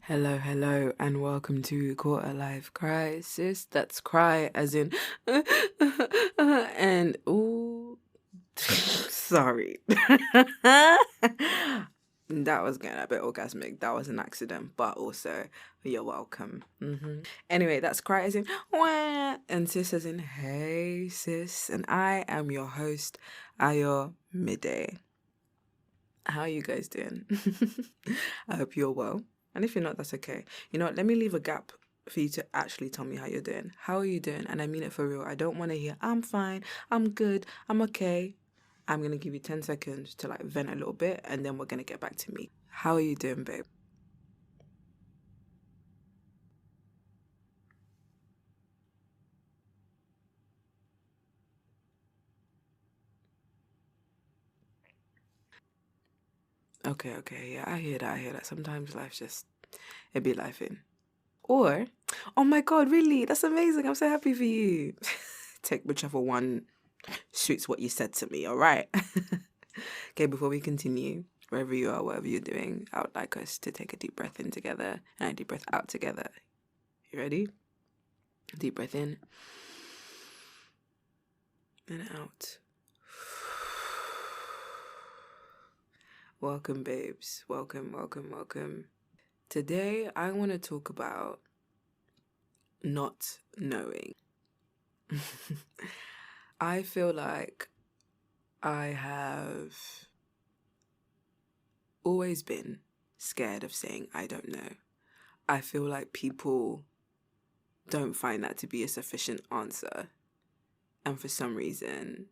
Hello, and welcome to Quarter Life Crisis. That's cry as in, and ooh, sorry. That was getting a bit orgasmic. That was an accident, but also, you're welcome. Anyway, that's cry as in, wah, and sis as in, hey, sis. And I am your host, Ayo Midday. How are you guys doing? I hope you're well. And if you're not, that's okay. You know what? Let me leave a gap for you to actually tell me how you're doing. How are you doing? And I mean it for real. I don't want to hear, I'm fine, I'm good, I'm okay. I'm going to give you 10 seconds to like vent a little bit and then we're going to get back to me. How are you doing, babe? Okay. Yeah, I hear that. Sometimes life's just, it be life in. Or, oh my God, really? That's amazing. I'm so happy for you. Take whichever one suits what you said to me, all right? Okay, before we continue, wherever you are, whatever you're doing, I would like us to take a deep breath in together and a deep breath out together. You ready? Deep breath in and out. Welcome, babes. Welcome. Today, I want to talk about not knowing. I feel like I have always been scared of saying I don't know. I feel like people don't find that to be a sufficient answer. And for some reason,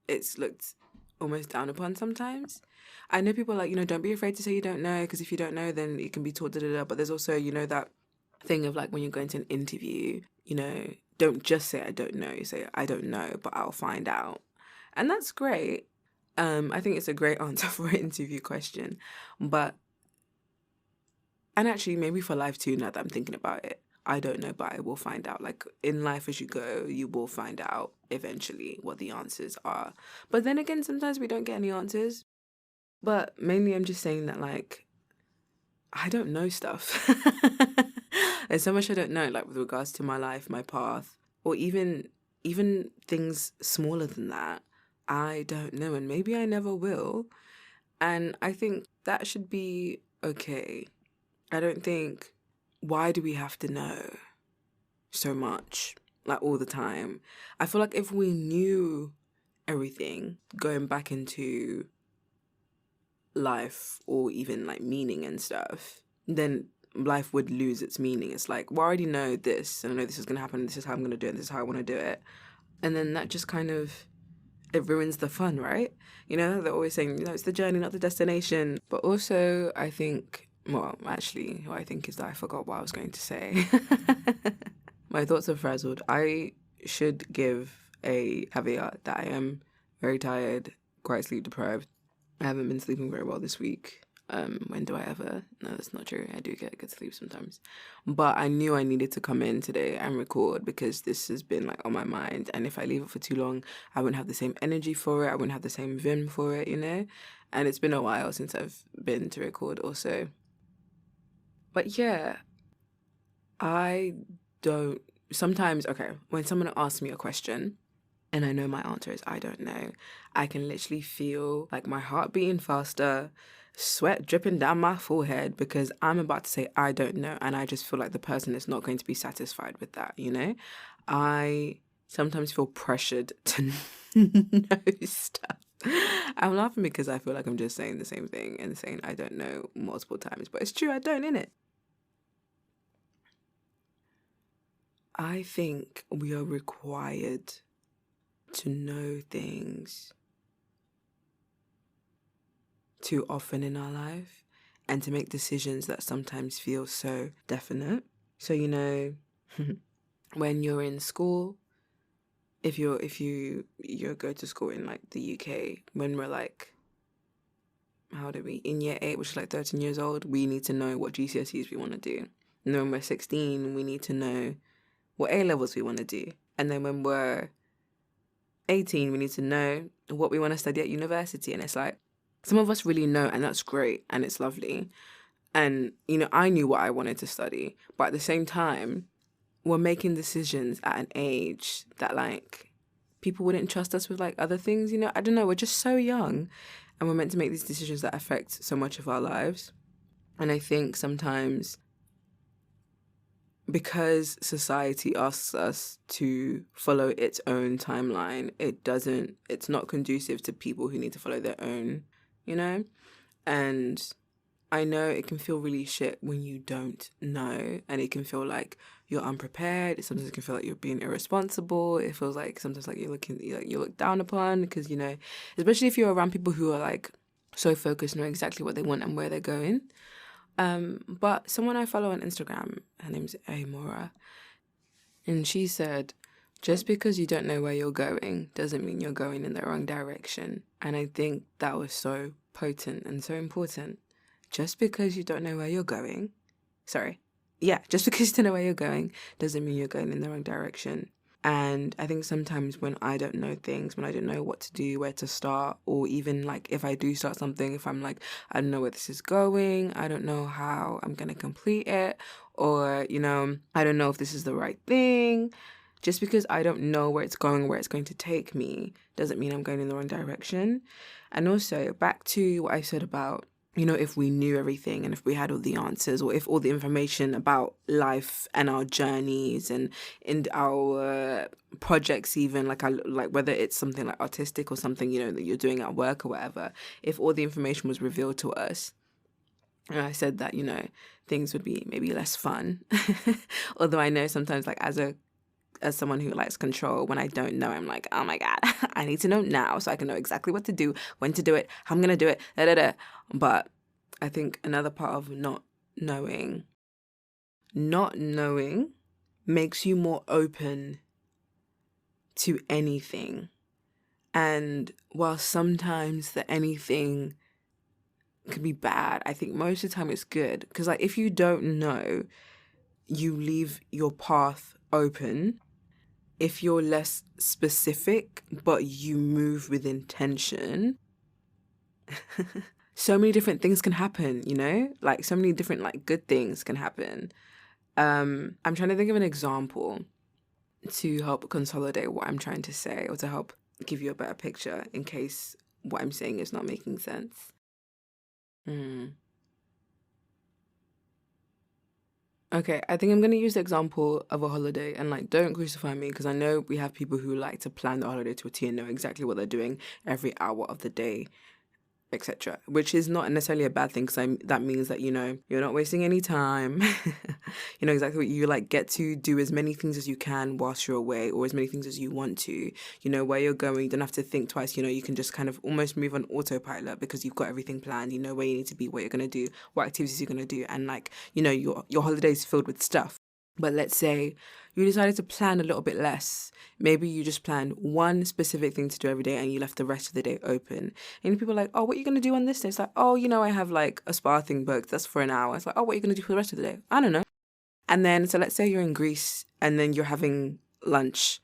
it's looked almost down upon sometimes. I know people are like, don't be afraid to say you don't know, because if you don't know, then it can be taught, But there's also, that thing of like when you're going to an interview, don't just say I don't know. You say I don't know, but I'll find out. And that's great. I think it's a great answer for an interview question. And actually, maybe for life too, now that I'm thinking about it, I don't know, but I will find out. Like in life as you go, you will find out eventually what the answers are. But then again, sometimes we don't get any answers. But mainly I'm just saying that like, I don't know stuff. There's so much I don't know, like with regards to my life, my path, or even things smaller than that. I don't know, and maybe I never will. And I think that should be okay. I don't think, why do we have to know so much, like all the time? I feel like if we knew everything, going back into life or even like meaning and stuff, then life would lose its meaning. It's like, well, I already know this, and I know this is going to happen, and this is how I'm going to do it, and this is how I want to do it. And then that just kind of, it ruins the fun, right? They're always saying, it's the journey, not the destination. But also, I think, well, actually, what I think is that I forgot what I was going to say. My thoughts are frazzled. I should give a caveat that I am very tired, quite sleep deprived. I haven't been sleeping very well this week. When do I ever? No, that's not true. I do get good sleep sometimes. But I knew I needed to come in today and record because this has been like on my mind. And if I leave it for too long, I wouldn't have the same energy for it. I wouldn't have the same vim for it, And it's been a while since I've been to record also. But yeah, I don't. Sometimes, okay, when someone asks me a question, and I know my answer is I don't know, I can literally feel like my heart beating faster, sweat dripping down my forehead because I'm about to say I don't know, and I just feel like the person is not going to be satisfied with that, I sometimes feel pressured to know stuff. I'm laughing because I feel like I'm just saying the same thing and saying I don't know multiple times, but it's true, I don't, innit? I think we are required to know things too often in our life and to make decisions that sometimes feel so definite. So, when you're in school, if you go to school in like the UK, when we're like, how do we, in year 8, which is like 13 years old, we need to know what GCSEs we want to do. And then when we're 16, we need to know what A levels we want to do. And then when we're 18, we need to know what we want to study at university. And it's like, some of us really know, and that's great, and it's lovely. And, I knew what I wanted to study. But at the same time, we're making decisions at an age that, like, people wouldn't trust us with, like, other things, I don't know. We're just so young. And we're meant to make these decisions that affect so much of our lives. And I think sometimes because society asks us to follow its own timeline, it's not conducive to people who need to follow their own, And I know it can feel really shit when you don't know, and it can feel like you're unprepared. Sometimes it can feel like you're being irresponsible. It feels like sometimes like you're looked down upon because, especially if you're around people who are like so focused, know exactly what they want and where they're going. But someone I follow on Instagram, her name's Amora, and she said, just because you don't know where you're going doesn't mean you're going in the wrong direction. And I think that was so potent and so important. Just because you don't know where you're going, just because you don't know where you're going doesn't mean you're going in the wrong direction. And I think sometimes when I don't know things, when I don't know what to do, where to start, or even like if I do start something, if I'm like, I don't know where this is going, I don't know how I'm going to complete it, or, I don't know if this is the right thing. Just because I don't know where it's going, where it's going to take me, doesn't mean I'm going in the wrong direction. And also back to what I said about, if we knew everything and if we had all the answers, or if all the information about life and our journeys and in our projects, even like whether it's something like artistic or something, that you're doing at work or whatever, if all the information was revealed to us, and I said that, things would be maybe less fun. Although I know sometimes like as someone who likes control, when I don't know, I'm like, oh my God, I need to know now so I can know exactly what to do, when to do it, how I'm going to do it, But I think another part of not knowing makes you more open to anything. And while sometimes the anything can be bad, I think most of the time it's good. Because like if you don't know, you leave your path open. If you're less specific, but you move with intention, so many different things can happen, Like so many different like good things can happen. I'm trying to think of an example to help consolidate what I'm trying to say, or to help give you a better picture in case what I'm saying is not making sense. Okay, I think I'm going to use the example of a holiday, and like, don't crucify me because I know we have people who like to plan the holiday to a T and know exactly what they're doing every hour of the day, etc. Which is not necessarily a bad thing because that means that, you're not wasting any time. You know exactly what you like, get to do as many things as you can whilst you're away, or as many things as you want to. You know where you're going, you don't have to think twice. You can just kind of almost move on autopilot because you've got everything planned. You know where you need to be, what you're going to do, what activities you're going to do, and like, your holiday is filled with stuff. But let's say you decided to plan a little bit less. Maybe you just planned one specific thing to do every day and you left the rest of the day open. And people are like, oh, what are you going to do on this day? It's like, oh, I have like a spa thing booked. That's for an hour. It's like, oh, what are you going to do for the rest of the day? I don't know. And then, so let's say you're in Greece and then you're having lunch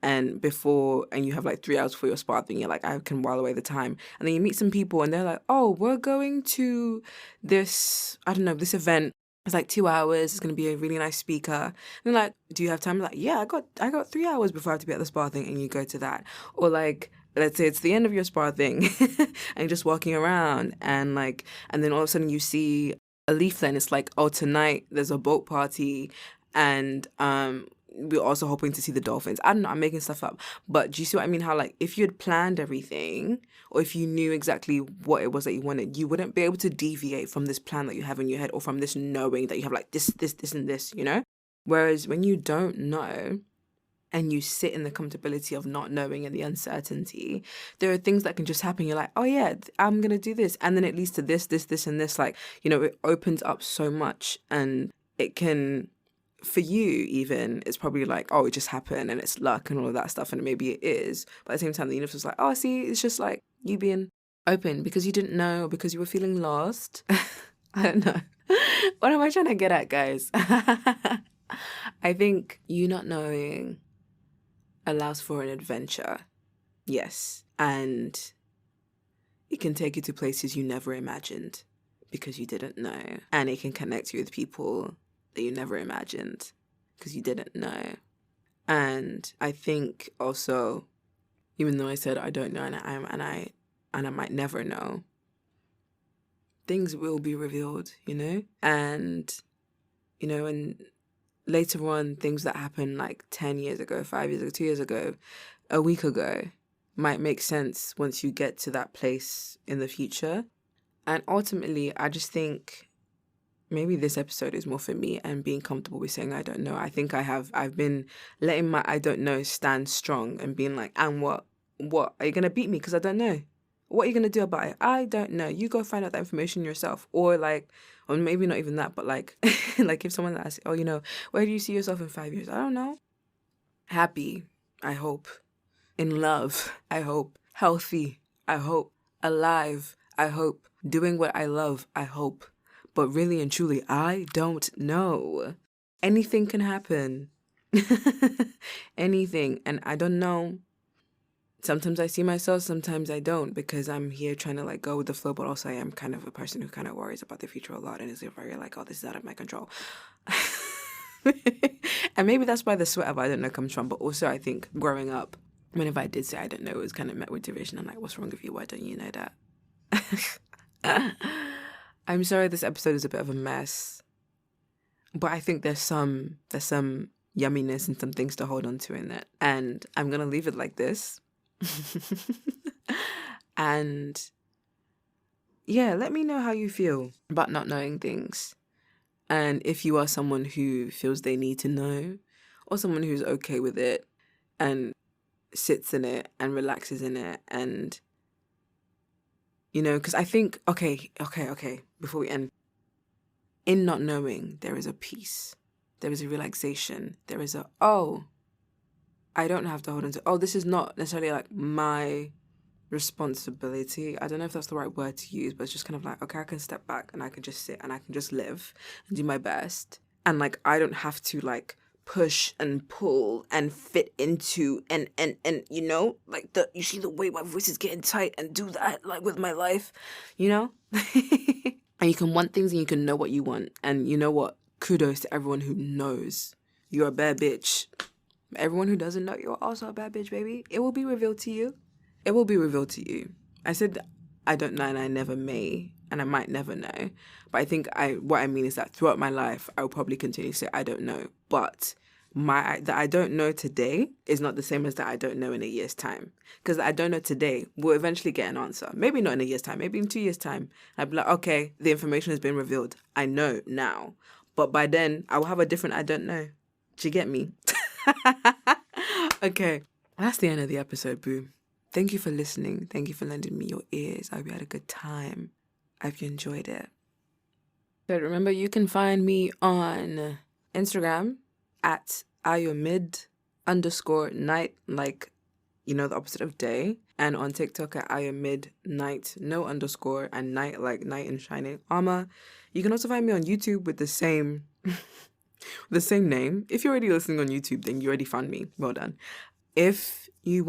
and you have like 3 hours for your spa thing. You're like, I can while away the time. And then you meet some people and they're like, oh, we're going to this, I don't know, this event. It's like 2 hours. It's going to be a really nice speaker. And like, do you have time? Like, yeah, I got 3 hours before I have to be at the spa thing, and you go to that. Or like, let's say it's the end of your spa thing and you're just walking around and then all of a sudden you see a leaflet and it's like, oh, tonight there's a boat party and we're also hoping to see the dolphins. I don't know, I'm making stuff up. But do you see what I mean? How like if you had planned everything, or if you knew exactly what it was that you wanted, you wouldn't be able to deviate from this plan that you have in your head, or from this knowing that you have like this, and this, Whereas when you don't know and you sit in the comfortability of not knowing and the uncertainty, there are things that can just happen. You're like, oh yeah, I'm going to do this. And then it leads to this, and this. Like, it opens up so much, and it can, for you even, it's probably like, oh, it just happened and it's luck and all of that stuff. And maybe it is. But at the same time, the universe was like, oh, see, it's just like you being open because you didn't know, because you were feeling lost. I don't know. What am I trying to get at, guys? I think you not knowing allows for an adventure. Yes. And it can take you to places you never imagined. because you didn't know. And it can connect you with people that you never imagined because you didn't know. And I think also, even though I said I don't know and I might never know, things will be revealed, And, and later on, things that happened like 10 years ago, 5 years ago, 2 years ago, a week ago might make sense once you get to that place in the future. And ultimately, I just think maybe this episode is more for me and being comfortable with saying I don't know. I think I've been letting my I don't know stand strong and being like, and what? What? Are you going to beat me because I don't know? What are you going to do about it? I don't know. You go find out that information yourself. Or maybe not even that, but like if someone asks, where do you see yourself in 5 years? I don't know. Happy, I hope. In love, I hope. Healthy, I hope. Alive, I hope. Doing what I love, I hope. But really and truly, I don't know. Anything can happen. Anything. And I don't know. Sometimes I see myself, sometimes I don't, because I'm here trying to go with the flow, but also I am kind of a person who kind of worries about the future a lot and is very this is out of my control. And maybe that's why the sweat of I don't know comes from. But also I think growing up, whenever I did say I don't know, it was kind of met with derision. I'm like, what's wrong with you? Why don't you know that? I'm sorry this episode is a bit of a mess, but I think there's some yumminess and some things to hold on to in it. And I'm going to leave it like this. And yeah, let me know how you feel about not knowing things. And if you are someone who feels they need to know, or someone who's okay with it and sits in it and relaxes in it, and because I think, okay, before we end, in not knowing, there is a peace, there is a relaxation, there is I don't have to hold on to, this is not necessarily my responsibility. I don't know if that's the right word to use, but it's just kind of okay, I can step back and I can just sit and I can just live and do my best. And I don't have to push and pull and fit into and you see the way my voice is getting tight and do that with my life, And you can want things and you can know what you want. And you know what? Kudos to everyone who knows you're a bad bitch. Everyone who doesn't know, you're also a bad bitch, baby. It will be revealed to you. It will be revealed to you. I said I don't know and I never may and I might never know. But I think what I mean is that throughout my life, I will probably continue to say I don't know. But that I don't know today is not the same as that I don't know in a year's time. Because I don't know today will eventually get an answer. Maybe not in a year's time, maybe in 2 years' time. I'd be like, okay, the information has been revealed. I know now. But by then, I will have a different I don't know. Do you get me? Okay, that's the end of the episode, boo. Thank you for listening. Thank you for lending me your ears. I hope you had a good time. I hope you enjoyed it. So remember, you can find me on Instagram at ayomid_night, the opposite of day. And on TikTok at ayomidnight, no underscore, and night like knight in shining armor. You can also find me on YouTube with the same name. If you're already listening on YouTube, then you already found me. Well done. If you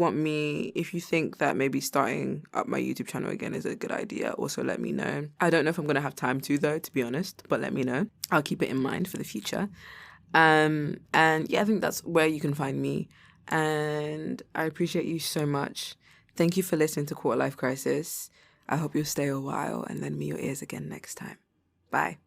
think that maybe starting up my YouTube channel again is a good idea, also let me know. I don't know if I'm going to have time to, though, to be honest, but let me know. I'll keep it in mind for the future. And yeah, I think that's where you can find me. And I appreciate you so much. Thank you for listening to Quarter Life Crisis. I hope you'll stay a while and lend me your ears again next time. Bye.